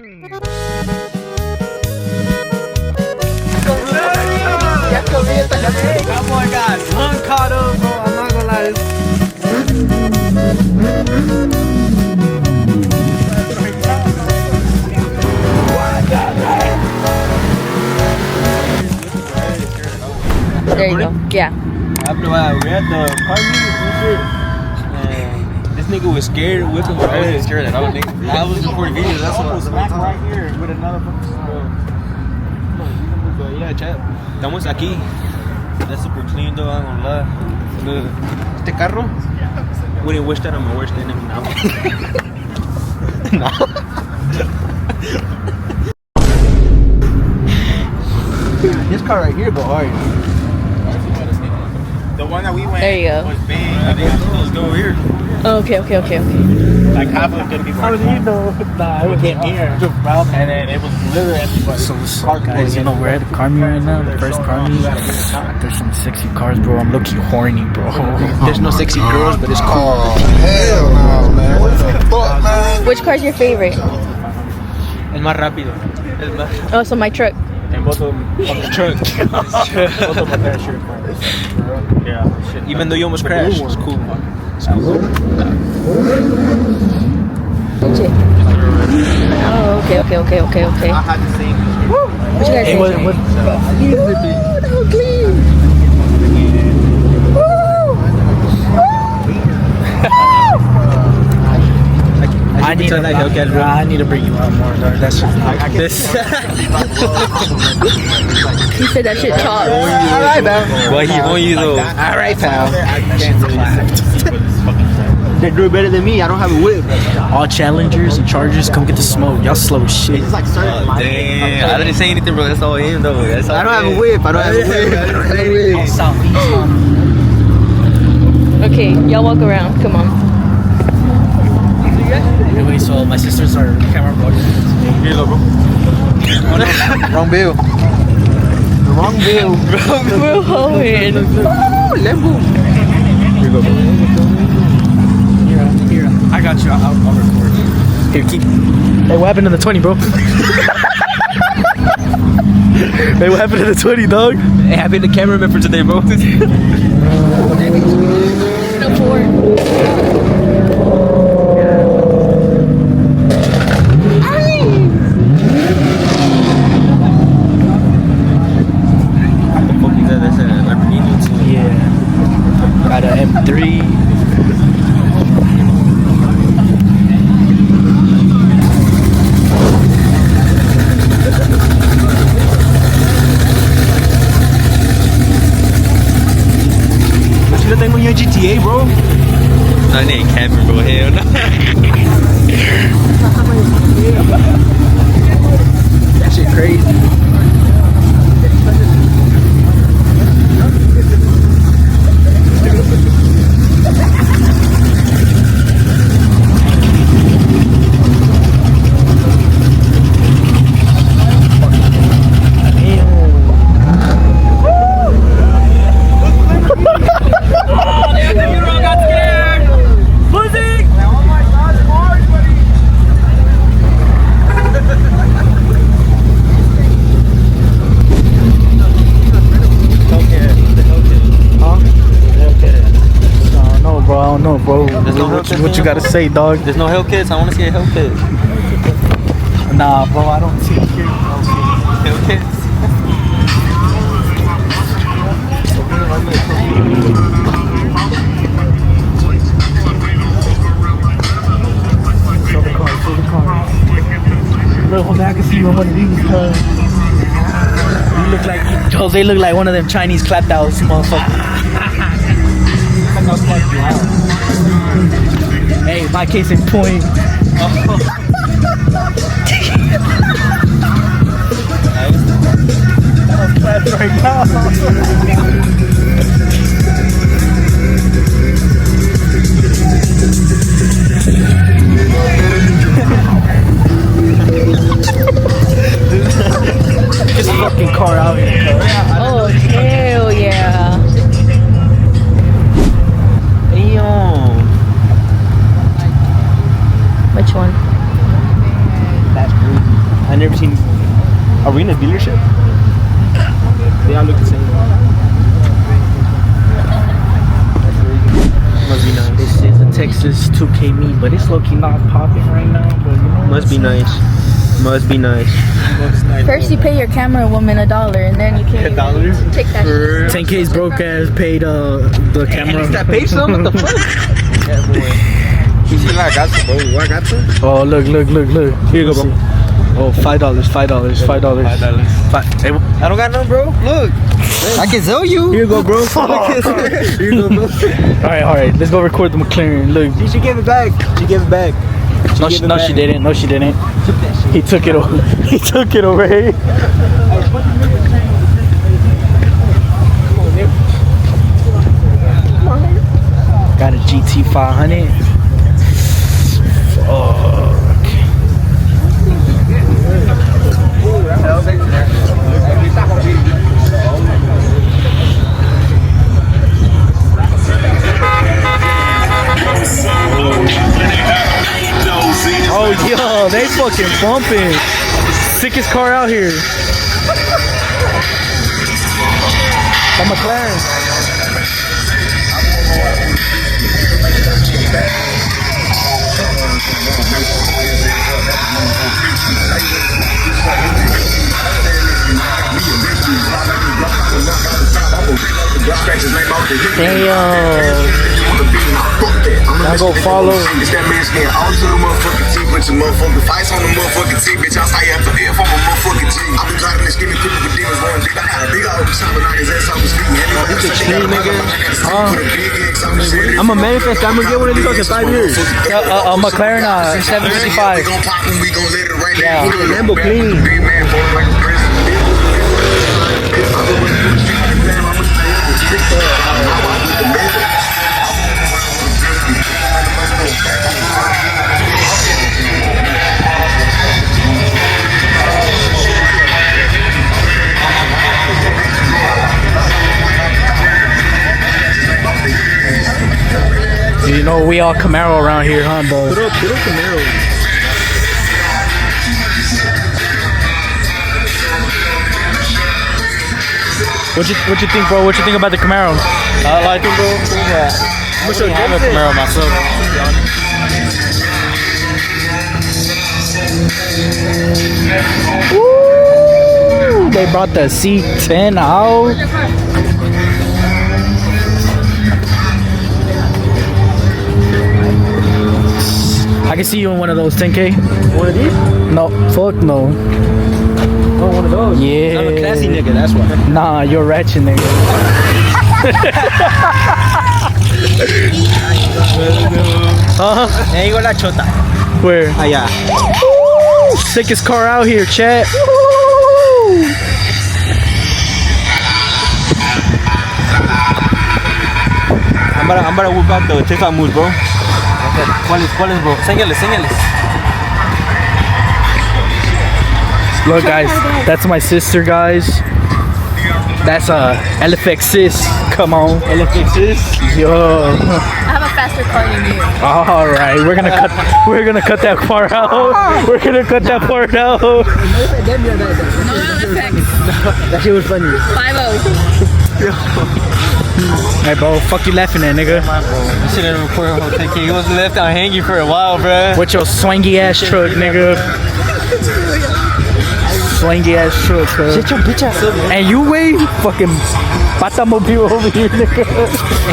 Oh my God, one caught up, bro. I'm not gonna lie. There you go. Yeah. After a while, we had the car meeting and shit, and this nigga was scared with him. I wasn't scared at all, nigga. I was recording videos. That's what I was back right here with another fucking. Yeah, chat. Estamos aquí. That's super clean though, I'm gonna lie. Look, este carro, wouldn't wish that on my worst enemy now. This car right here go hard. The one that we went There you go. was big. I think let's go over here. Oh, okay. Like half of the good people. How do you know? Nah, I We came here, and then it was literally everybody. So what's up, guys? You know, we're at the car meet right now, the first car meet. There's some sexy cars, bro. I'm looking horny, bro. There's no sexy girls, but it's cool. Hell no, man. What the fuck, man? Which car's your favorite? El más rápido. El más. Oh, so my truck. And both of them fucking truck. Both of them had shirt. Yeah, shit. Even though you almost crashed, it's cool. Legit. Oh, okay. I had the same. What you guys think? I need to bring you out more, dog. That's just this. He said that shit chopped. Alright, man. Well, he on you though. Alright, pal. They do it better than me. I don't have a whip. All challengers and chargers, come get the smoke. Y'all slow as shit. Damn. I didn't say anything, bro. That's all him, though. That's all I don't have a whip. I don't have a whip. Okay, y'all walk around. Come on. Anyway, so my sisters are camera vloggers. Here, bro. Wrong bill. Wrong bill. We're hoeing. Lembo. Here, go, bro. Here, I got you. I'll record. Here, keep. Hey, what happened to the 20, bro? Hey, what happened to the 20, dog? Hey, I've been the cameraman for today, bro. No, 4. Yeah. Got a M3. Yo tengo un GTA, bro. No, I ain't camping, bro. Hell no. That shit crazy. No, bro. What you gotta say, dog? There's no Hellcats. I want to see a Hellcat. Nah, bro, I don't see it here. Hellcats. Show the car. Look, hold on, I can see you on one of these cars. You look like Jose. Look like one of them Chinese clapped out motherfuckers. Hey, my case in point. I'm clapped right now. This fucking car out here. Oh, hell yeah. Which one? That's crazy. I never seen. Are we in a dealership? They all look the same. Must be nice. This is a Texas 2K meet, but it's low-key not popping right now. But you know, Must be nice. Must be nice. First you pay your camera woman $1 and then you can $1? take that shit. 10K's broke ass paid the camera. That paid some? What the fuck? Yeah, boy. You see, like, I got some, bro. I got some. Oh, look. Here you go, bro. Oh, $5. $5. Hey, I don't got none, bro. Look. I can sell you. Here you go, bro. Here you go, bro. all right. Let's go record the McLaren. Look. She gave it back. She gave it back. No, she didn't. No, she didn't. He took it over. He took it over. Hey. Got a GT 500. Oh, yo, they fucking bumping. Sickest car out here. The McLaren. Damn. Now go follow. I'm a manifest. I'm gonna get one of these in 5 years. A McLaren 755. Yeah. Lambo clean. You know we all Camaro around here, huh, bro? Put up Camaro. What you think, bro? What you think about the Camaro? I like it, bro. I'm gonna show you a Camaro myself. Woo! They brought the C10 out. I can see you in one of those 10K. One of these? No, fuck no. Oh, one of those. Yeah. I'm a classy nigga, that's why. Nah, you're ratchet nigga. Ahí go la chota. Where? Allá. Woo! Sickest car out here, chat. Woo! I'm about to whip out the TikTok moves, bro. ¿Cuáles, bro? Séñales. Look, guys, that's my sister, guys. That's LFX sis. Come on, LFX sis. Yo. I have a faster car than you. All right, we're gonna cut that part out. We're gonna cut that part out. No LFX. That shit was funny. 5-0. Hey, bro, fuck you laughing at, nigga? I should have recorded whole thing. He was left out hanging for a while, bro. With your swangy ass truck, nigga. Swangy ass truck, bro. Shut your bitch ass up, man. And you wait, fucking Batamobile over here, nigga.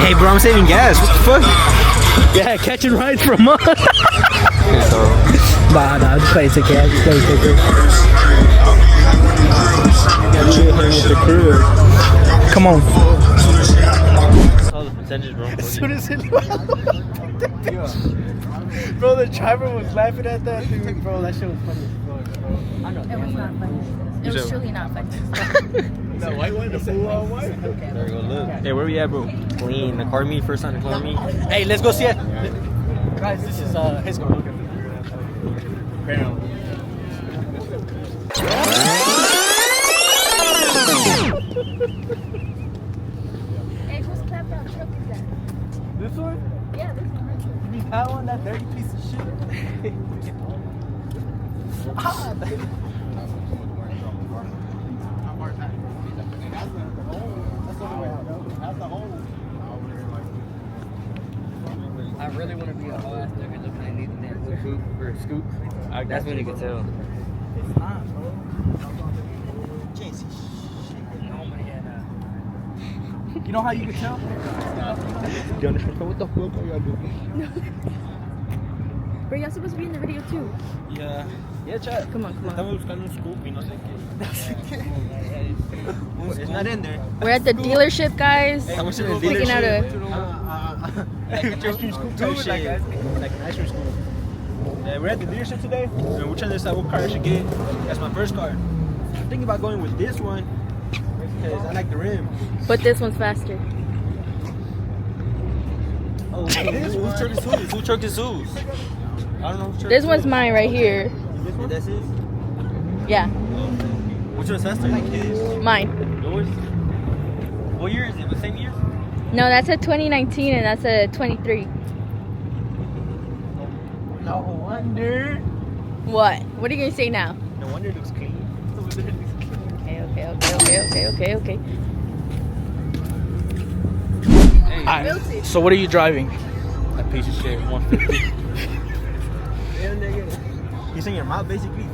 Hey, bro, I'm saving gas. What the fuck? Yeah, catching rides from us. Nah, just play ticket. Just play ticket. Come on. All the percentages, bro. As soon as it bro, the driver was laughing at that thing, bro. That shit was funny as fuck, bro. It was not funny. It was truly not funny. That white one, the full white. There we go, look. Hey, where we at, bro? Clean. The car meet, first time the car meet. Hey, let's go see it. Guys, this is his car. Apparently. Hey, whose clapped out truck is that? This one? Yeah, this one. You mean that one? That dirty piece of shit? really want to be a whole ass nigga looking at Nathan that with poop or a scoop. That's when you can tell. It's not, bro. You know how you can tell? You understand what the fuck are y'all doing? Bro, y'all supposed to be in the video too. Yeah. Yeah, chat. Come on, come on. Estamos buscando un scoop y no sé qué. It's not in there. We're at the dealership, guys. Estamos en el Picking out a. Like an ice cream scoop type shit. Like an ice cream scoop. Yeah, we're at the dealership today, and we're trying to decide what car I should get. That's my first car. I'm thinking about going with this one because I like the rim. But this one's faster. Oh, this one. Whose truck is whose? Whose truck is whose? I don't know. Whose truck This is one's whose. mine right here. This one? That's his? Yeah, Which one's faster? Like his? mine. Yours? What year is it? The same year? No, that's a 2019 and that's a 23. No wonder. What? What are you gonna say now? No wonder it looks clean. Okay. Alright, so what are you driving? That piece of shit. 150. Yeah, nigga. He's in your mouth, basically.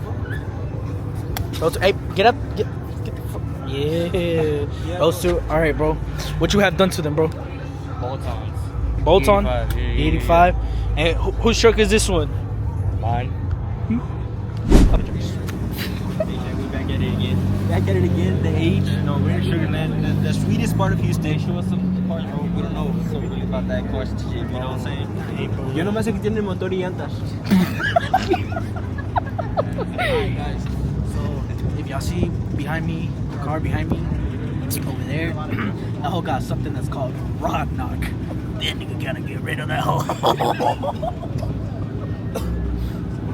Hey, get up. Get the fuck. Yeah. Those two. Alright, bro. What you have done to them, bro? Bolt-ons. Bolt-on? 85, yeah. 85. And whose truck is this one? Mine. We back at it again. Back at it again. The age. No, we're in Sugar Land. The sweetest part of Houston. Show us some cars, bro. We don't know so really about that car shit. You know what I'm saying? Yo nomás sé que tiene motor y llantas. Alright, guys. So, if y'all see behind me, the car behind me, over there, that hoe got something that's called rod knock. Then nigga gotta get rid of that hoe.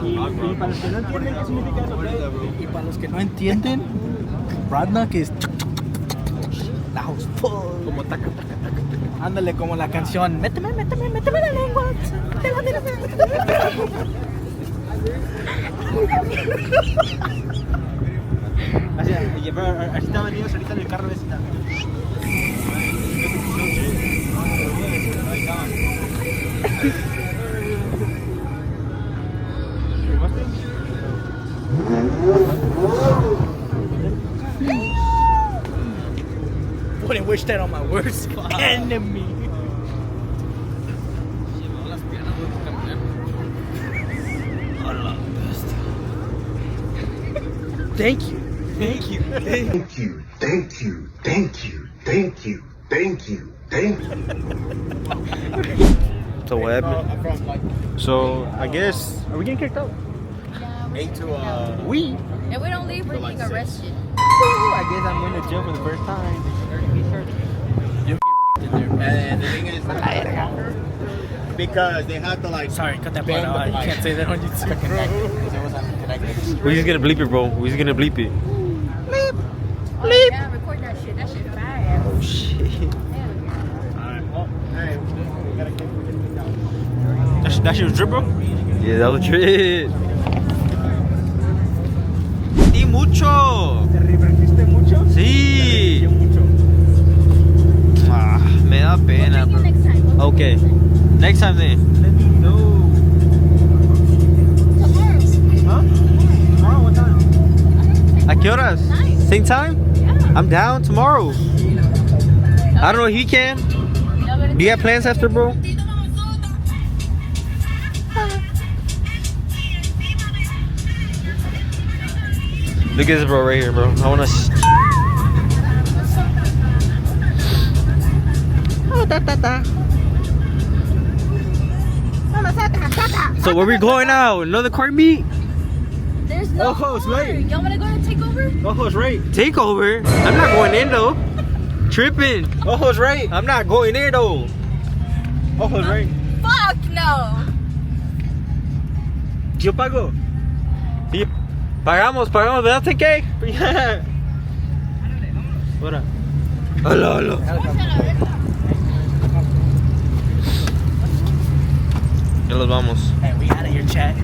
Y para los que no entienden qué significa eso, bro. Y para los que no entienden, rod knock is la house full. Como taca, taca, taca, taca. Ándale como la canción. Méteme la lengua. Así, bro, así estaban ellos ahorita en el carro ese. Wouldn't wish that on my worst enemy. Thank you. Thank you. So what happened? So I guess are we getting kicked out? We. If we don't leave, we're getting arrested. I guess I'm going to jail for the first time. And the thing is, because they have to like. Sorry, cut that part out. You can't say that on YouTube. We're just gonna bleep it, bro. We're just gonna bleep it. Yeah, record that shit. That shit fire. Oh shit. That shit was drip, bro? Yeah, that was drip. Di mucho. ¿Te revertiste mucho? Sí. Ah, me da pena, bro. Next time. Okay. Next time then. Let me know. Tomorrow. Huh? Tomorrow, what time? ¿A qué horas? Nice. Same time? Yeah. I'm down tomorrow. I don't know if he can. Do you have plans after, bro? Look at this bro right here, bro. I wanna. So where we going now? Another car meet? There's no Oh, it's car. late. Y'all wanna go to takeover? Oh, it's right. Takeover? I'm not going in though. Tripping. Oh, it's right. I'm not going in though. Oh, it's right. Fuck no. Yo pago. Sí. Pagamos, ¿verdad, TK? Yeah. Hola. Hola. Ya los vamos. Hey, we out of here, chat.